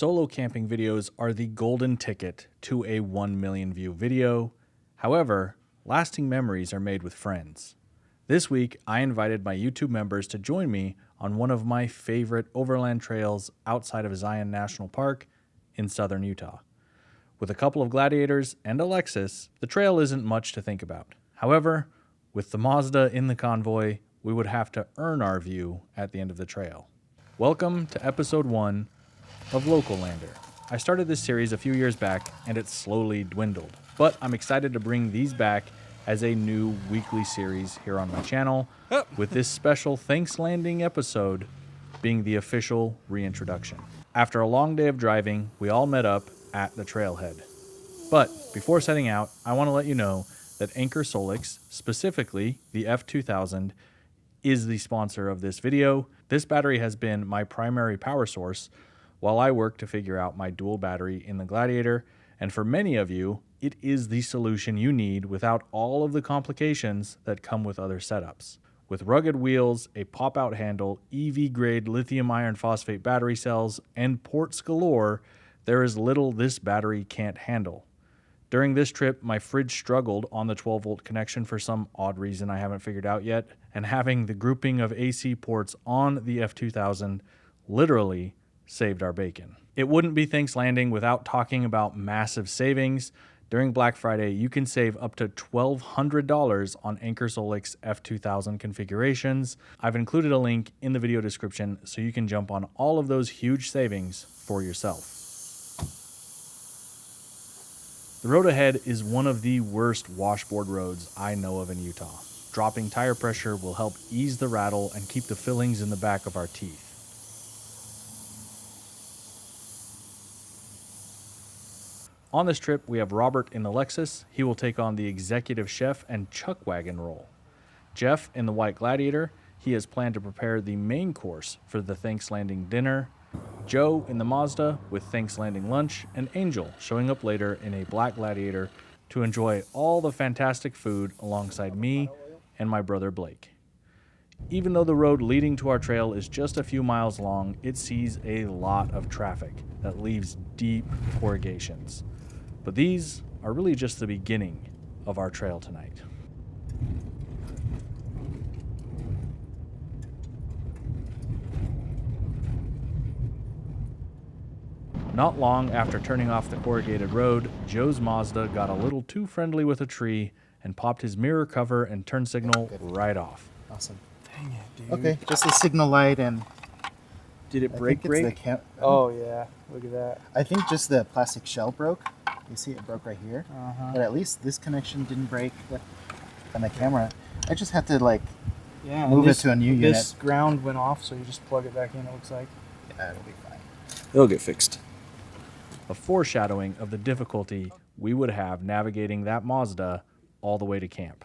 Solo camping videos are the golden ticket to a 1 million view video. However, lasting memories are made with friends. This week, I invited my YouTube members to join me on one of my favorite overland trails outside of Zion National Park in southern Utah. With a couple of Gladiators and a Lexus, the trail isn't much to think about. However, with the Mazda in the convoy, we would have to earn our view at the end of the trail. Welcome to episode 1 of Local Lander. I started this series a few years back and it slowly dwindled, but I'm excited to bring these back as a new weekly series here on my channel, with this special Thanks Landing episode being the official reintroduction. After a long day of driving, we all met up at the trailhead. But before setting out, I want to let you know that Anchor Solix, specifically the F2000, is the sponsor of this video. This battery has been my primary power source while I work to figure out my dual battery in the Gladiator, and for many of you, it is the solution you need without all of the complications that come with other setups. With rugged wheels, a pop-out handle, EV-grade lithium iron phosphate battery cells, and ports galore, there is little this battery can't handle. During this trip, my fridge struggled on the 12-volt connection for some odd reason I haven't figured out yet, and having the grouping of AC ports on the F2000 literally saved our bacon. It wouldn't be Thanks Landing without talking about massive savings. During Black Friday, you can save up to $1,200 on Anchor Solix F2000 configurations. I've included a link in the video description so you can jump on all of those huge savings for yourself. The road ahead is one of the worst washboard roads I know of in Utah. Dropping tire pressure will help ease the rattle and keep the fillings in the back of our teeth. On this trip, we have Robert in the Lexus. He will take on the executive chef and chuck wagon role. Jeff in the white Gladiator. He has planned to prepare the main course for the Thanks Landing dinner. Joe in the Mazda with Thanks Landing lunch, and Angel showing up later in a black Gladiator to enjoy all the fantastic food alongside me and my brother Blake. Even though the road leading to our trail is just a few miles long, it sees a lot of traffic that leaves deep corrugations. But these are really just the beginning of our trail tonight. Not long after turning off the corrugated road, Joe's Mazda got a little too friendly with a tree and popped his mirror cover and turn signal right off. Awesome. Dang it, dude. Okay, just a signal light and... Did it I break? think it's the Oh, yeah. Look at that. I think just the plastic shell broke. You see it broke right here. Uh-huh. But at least this connection didn't break on the camera. I just have to move it to a new unit. This ground went off, so you just plug it back in, it looks like. Yeah, it'll be fine. It'll get fixed. A foreshadowing of the difficulty we would have navigating that Mazda all the way to camp.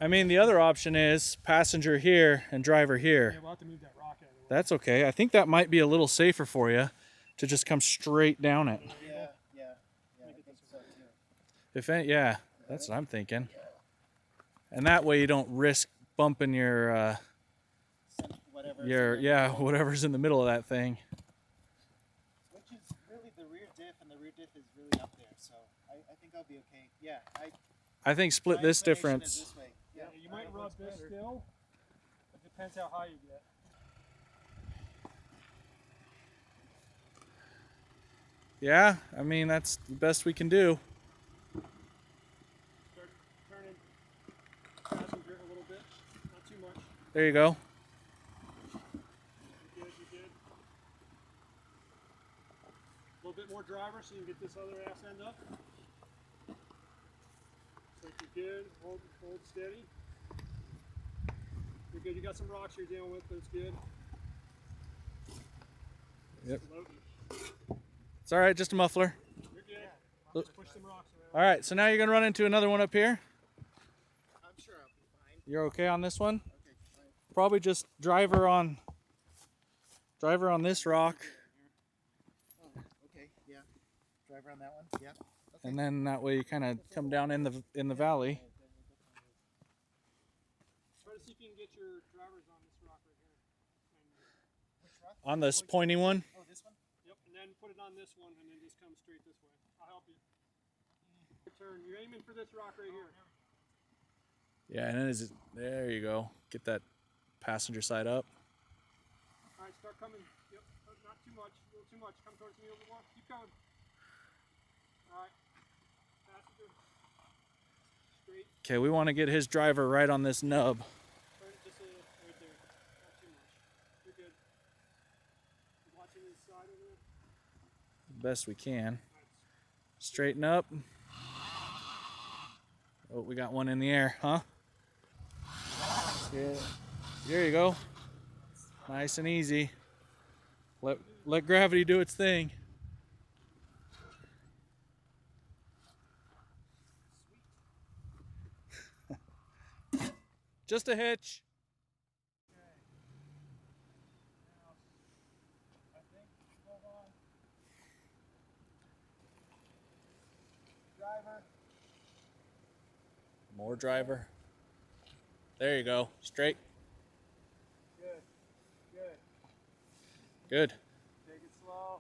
I mean, the other option is passenger here and driver here. Yeah, we'll have to move that rock out of the way. That's okay. I think that might be a little safer for you to just come straight down it. Yeah, I think so too. If any, yeah, that's what I'm thinking. And that way you don't risk bumping your whatever's in the middle of that thing. Which is really the rear diff, and the rear diff is really up there, so I think I'll be okay. Yeah, I think split this difference. This way. Yeah, you might rub this still. It depends how high you get. Yeah, I mean, that's the best we can do. Start turning passenger a little bit, not too much. There you go. You're good. A little bit more driver so you can get this other ass end up. So you're good, hold steady. You're good, you got some rocks you're dealing with, but it's good. Yep. Loading. It's all right, just a muffler. You're good. Just push some rocks around. All right, so now you're going to run into another one up here. I'm sure I'll be fine. You're okay on this one? Okay, fine. Probably just driver on this rock, Oh, okay, yeah. Driver on that one? Yeah. Okay. and then that way you kind of come down in the valley. Try to see if you can get your drivers on this rock right here. Which rock? On this pointy one. Oh, this one? Yep, this one and then just come straight this way. I'll help you. Your turn. You're aiming for this rock right here. Yeah, and there you go. Get that passenger side up. All right, start coming. Yep, not too much. A little too much. Come towards me a little more. Keep going. All right. Passenger. Straight. Okay, we want to get his driver right on this nub. Turn it just a little right there. Not too much. You're good. Watching his side over there. Best we can. Straighten up. Oh, we got one in the air, huh? Yeah. There you go. Nice and easy. Let gravity do its thing. Just a hitch. Driver. More driver. There you go. Straight. Good. Good. Good. Take it slow.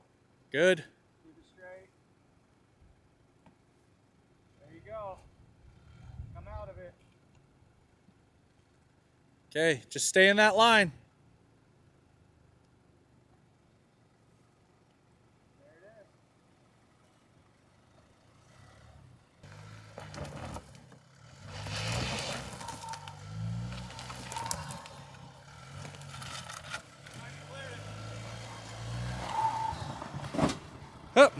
Good. Keep it straight. There you go. Come out of it. Okay, just stay in that line. There it is. Up.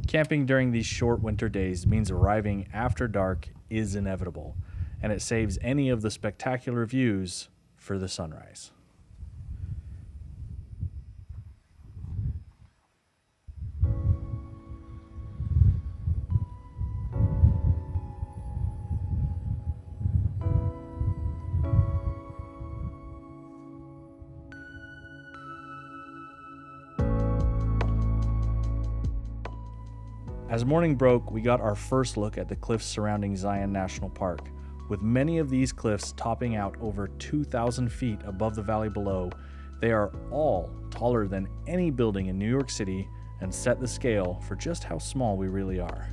Camping during these short winter days means arriving after dark is inevitable, and it saves any of the spectacular views for the sunrise. As morning broke, we got our first look at the cliffs surrounding Zion National Park. With many of these cliffs topping out over 2,000 feet above the valley below, they are all taller than any building in New York City and set the scale for just how small we really are.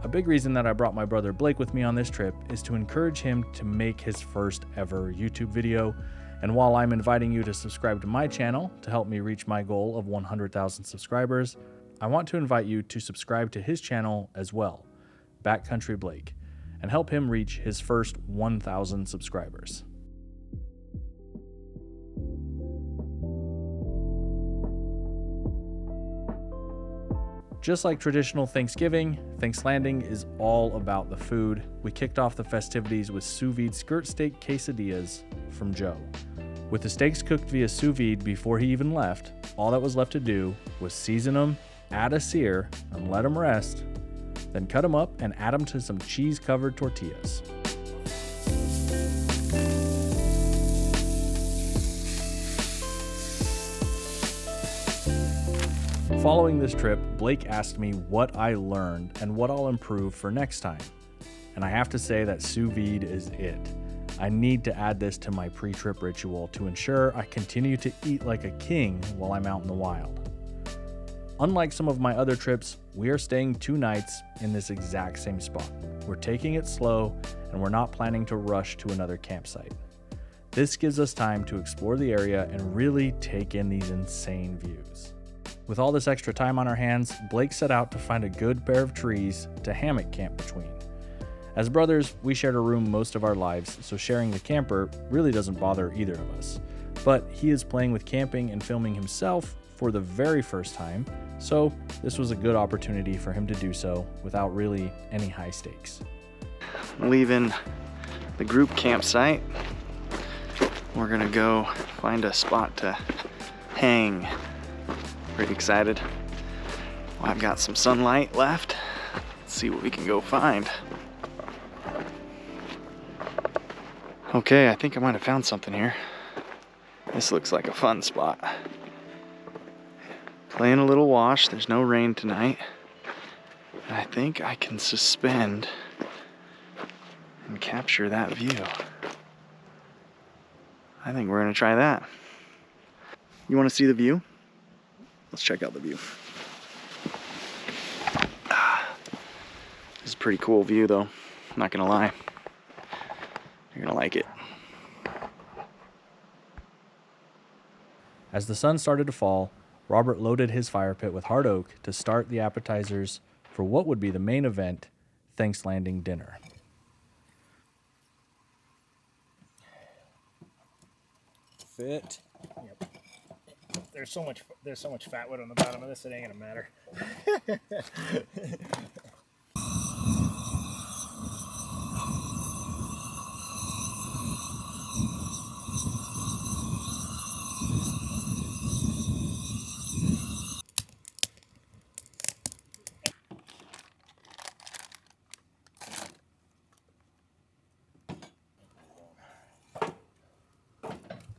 A big reason that I brought my brother Blake with me on this trip is to encourage him to make his first ever YouTube video. And while I'm inviting you to subscribe to my channel to help me reach my goal of 100,000 subscribers, I want to invite you to subscribe to his channel as well, Backcountry Blake, and help him reach his first 1,000 subscribers. Just like traditional Thanksgiving, Thanks Landing is all about the food. We kicked off the festivities with sous vide skirt steak quesadillas from Joe. With the steaks cooked via sous vide before he even left, all that was left to do was season them add a sear and let them rest, then cut them up and add them to some cheese-covered tortillas. Following this trip, Blake asked me what I learned and what I'll improve for next time. And I have to say that sous vide is it. I need to add this to my pre-trip ritual to ensure I continue to eat like a king while I'm out in the wild. Unlike some of my other trips, we are staying 2 nights in this exact same spot. We're taking it slow and we're not planning to rush to another campsite. This gives us time to explore the area and really take in these insane views. With all this extra time on our hands, Blake set out to find a good pair of trees to hammock camp between. As brothers, we shared a room most of our lives, so sharing the camper really doesn't bother either of us. But he is playing with camping and filming himself for the very first time, so this was a good opportunity for him to do so without really any high stakes. Leaving the group campsite, we're gonna go find a spot to hang. Pretty excited. Well, I've got some sunlight left. Let's see what we can go find. Okay, I think I might have found something here. This looks like a fun spot. Playing a little wash, there's no rain tonight. And I think I can suspend and capture that view. I think we're gonna try that. You wanna see the view? Let's check out the view. This is a pretty cool view though, I'm not gonna lie. You're gonna like it. As the sun started to fall, Robert loaded his fire pit with hard oak to start the appetizers for what would be the main event, Thanks Landing dinner. Fit. Yep. There's so much fat wood on the bottom of this, it ain't gonna matter.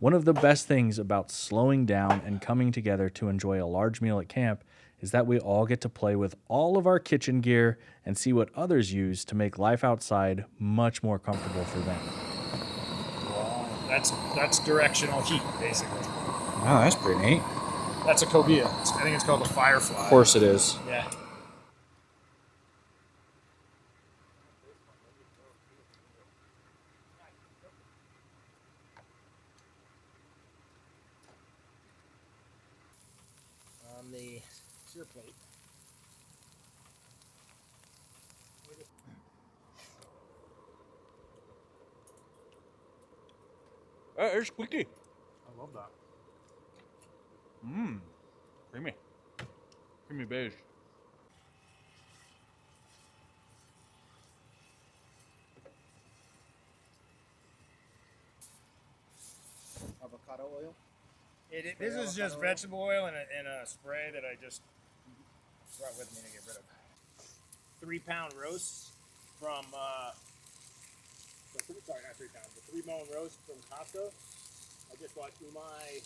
One of the best things about slowing down and coming together to enjoy a large meal at camp is that we all get to play with all of our kitchen gear and see what others use to make life outside much more comfortable for them. That's directional heat, basically. Wow, that's pretty neat. That's a cobia. I think it's called a firefly. Of course it is. Yeah. On the sear plate. It's squeaky. I love that. Mmm. Creamy. Creamy beige. Avocado oil. This is just vegetable oil and a spray that I just brought with me to get rid of. 3-pound roasts from, sorry, not 3 pounds, but 3-bone roast from Costco. I just bought my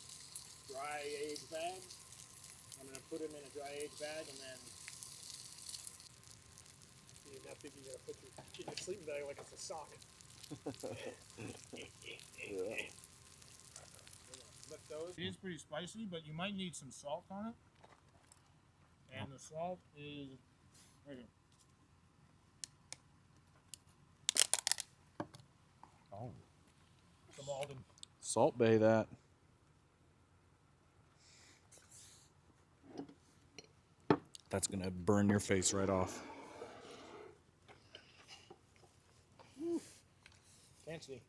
dry age bag. I'm going to put them in a dry age bag and then. You're not thinking you're going to put your sleeping bag like it's a sock. Flip those. It is pretty spicy, but you might need some salt on it. And the salt is right here. Oh. Some Alden. Salt Bay that. That's gonna burn your face right off. Fancy.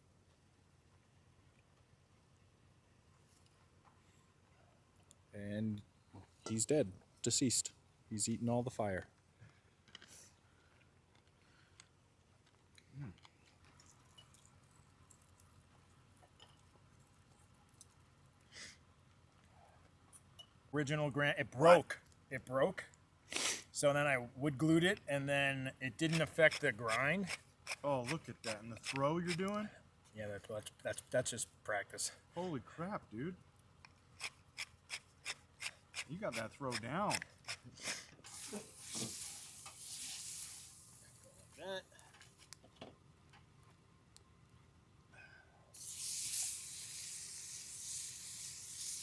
And he's dead. Deceased. He's eaten all the fire. Original Grant. It broke. It broke. So then I wood glued it, and then it didn't affect the grind. Oh, look at that. And the throw you're doing? Yeah, that's just practice. Holy crap, dude. You got that throw down. That.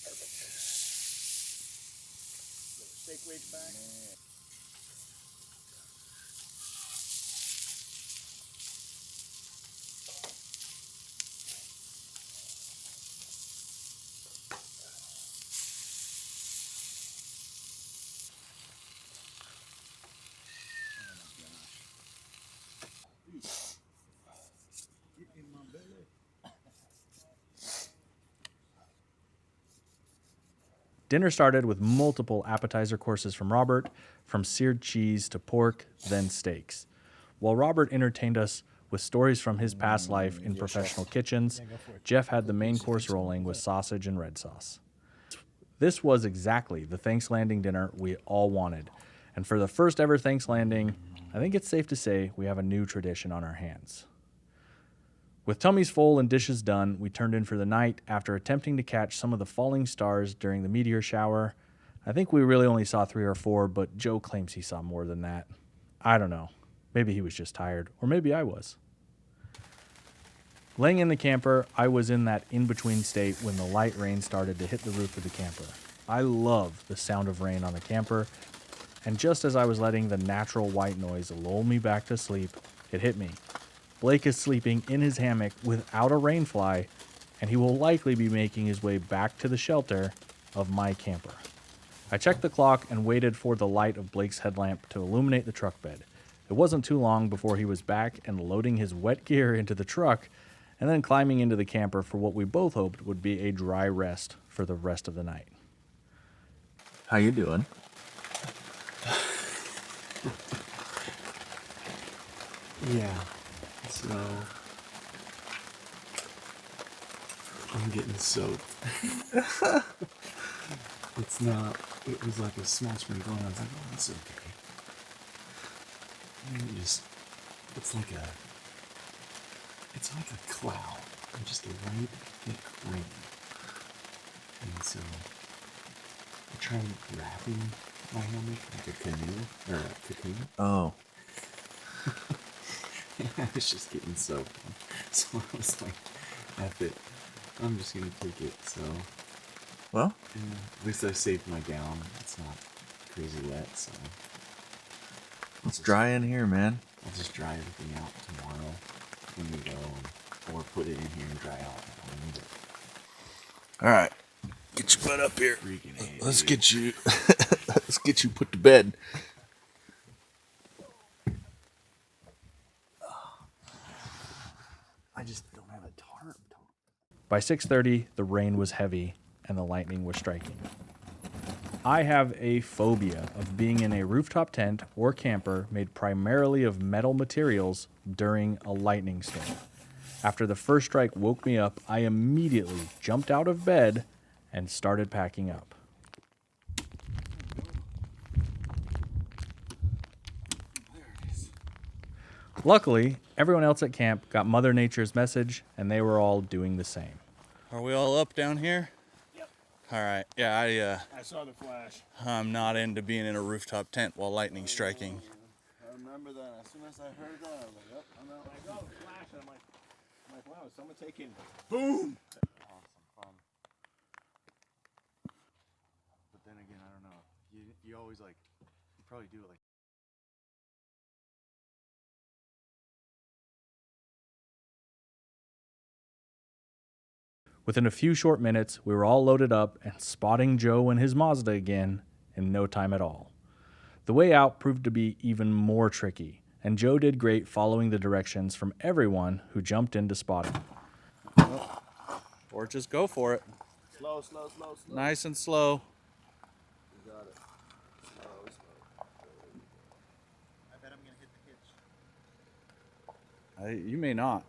Perfect. Stake weights back. Dinner started with multiple appetizer courses from Robert, from seared cheese to pork, then steaks. While Robert entertained us with stories from his past life in professional kitchens, Jeff had the main course rolling with sausage and red sauce. This was exactly the Thanks Landing dinner we all wanted. And for the first ever Thanks Landing, I think it's safe to say we have a new tradition on our hands. With tummies full and dishes done, we turned in for the night after attempting to catch some of the falling stars during the meteor shower. I think we really only saw 3 or 4, but Joe claims he saw more than that. I don't know. Maybe he was just tired, or maybe I was. Laying in the camper, I was in that in-between state when the light rain started to hit the roof of the camper. I love the sound of rain on the camper, and just as I was letting the natural white noise lull me back to sleep, it hit me. Blake is sleeping in his hammock without a rainfly, and he will likely be making his way back to the shelter of my camper. I checked the clock and waited for the light of Blake's headlamp to illuminate the truck bed. It wasn't too long before he was back and loading his wet gear into the truck, and then climbing into the camper for what we both hoped would be a dry rest for the rest of the night. How you doing? Yeah, so I'm getting soaked. It's not, it was like a small sprinkle and I was like, oh, that's okay. And it's like a cloud, and just a light, thick rain. And so I tried wrapping my helmet like a canoe, or a cocoon. Oh. I was just getting soaked. So I was like, F it. I'm just gonna take it, so. Well? Yeah, at least I saved my gown. It's not crazy wet, so. It's dry in here, man. I'll just dry everything out tomorrow when we go, or put it in here and dry out at home. Alright. Get your butt up here. Freaking hate, Let's dude. get you let's get you put to bed. I just don't have a tarp. By 6:30, the rain was heavy and the lightning was striking. I have a phobia of being in a rooftop tent or camper made primarily of metal materials during a lightning storm. After the first strike woke me up, I immediately jumped out of bed and started packing up. Luckily, everyone else at camp got Mother Nature's message and they were all doing the same. Are we all up down here? Yep. All right. Yeah, I saw the flash. I'm not into being in a rooftop tent while lightning's striking. I remember that. As soon as I heard that, I was like, yep, I'm out. Like, oh, the flash. And I'm like, wow, is someone taking boom? Awesome fun. But then again, I don't know. You always like, you probably do it like. Within a few short minutes, we were all loaded up and spotting Joe and his Mazda again in no time at all. The way out proved to be even more tricky, and Joe did great following the directions from everyone who jumped in to spot him. Or just go for it. Slow. Nice and slow. You got it. Slow. I bet I'm gonna hit the hitch. You may not.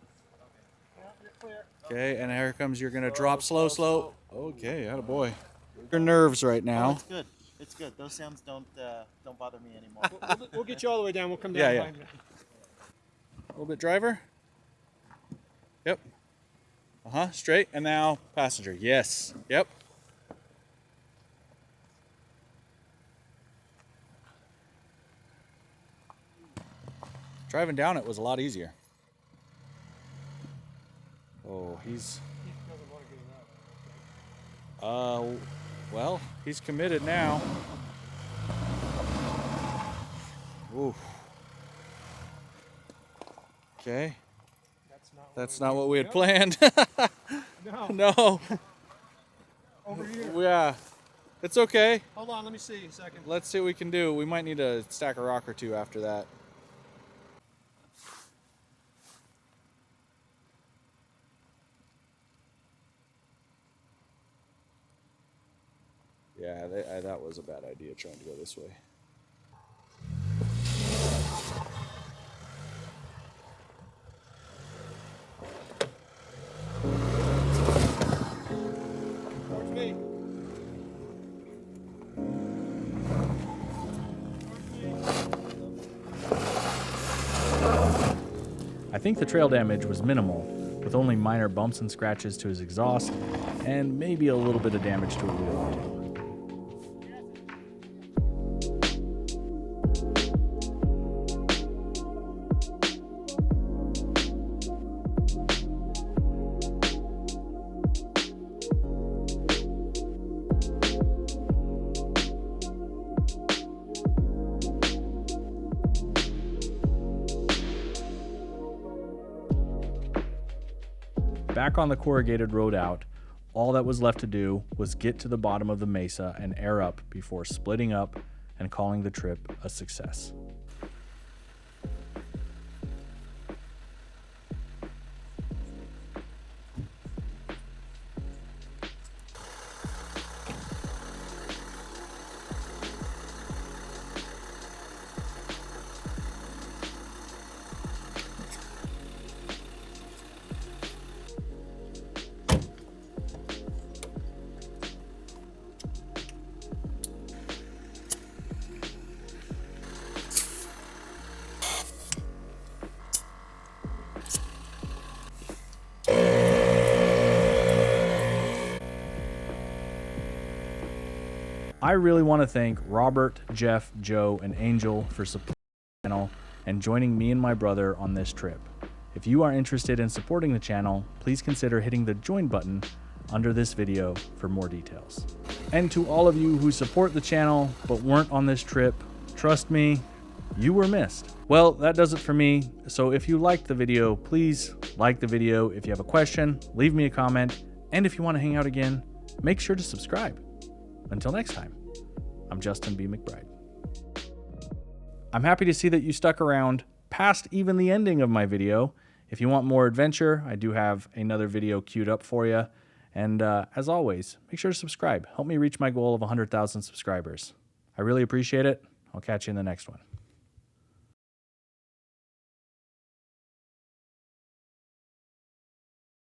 Yeah, you're clear. Okay, and here comes, you're going to drop slow. Okay, attaboy. Your nerves right now. That's good. It's good. Those sounds don't bother me anymore. We'll get you all the way down. We'll come down Yeah, yeah. behind you. A little bit driver. Yep. Straight. And now passenger. Yes. Yep. Driving down it was a lot easier. Oh, he's... He doesn't want to get it out. Well, he's committed now. Ooh. Okay. That's not what we had planned. No. No. Over here. Yeah. It's okay. Hold on, let me see a second. Let's see what we can do. We might need a stack a rock or two after that. Yeah, that was a bad idea trying to go this way. Towards me. I think the trail damage was minimal, with only minor bumps and scratches to his exhaust, and maybe a little bit of damage to a wheel or two. Back on the corrugated road out, all that was left to do was get to the bottom of the mesa and air up before splitting up and calling the trip a success. I really want to thank Robert, Jeff, Joe, and Angel for supporting the channel and joining me and my brother on this trip. If you are interested in supporting the channel, please consider hitting the join button under this video for more details. And to all of you who support the channel but weren't on this trip, trust me, you were missed. Well, that does it for me. So if you liked the video, please like the video. If you have a question, leave me a comment. And if you want to hang out again, make sure to subscribe. Until next time, I'm Justin B. McBride. I'm happy to see that you stuck around past even the ending of my video. If you want more adventure, I do have another video queued up for you. And as always, make sure to subscribe. Help me reach my goal of 100,000 subscribers. I really appreciate it. I'll catch you in the next one.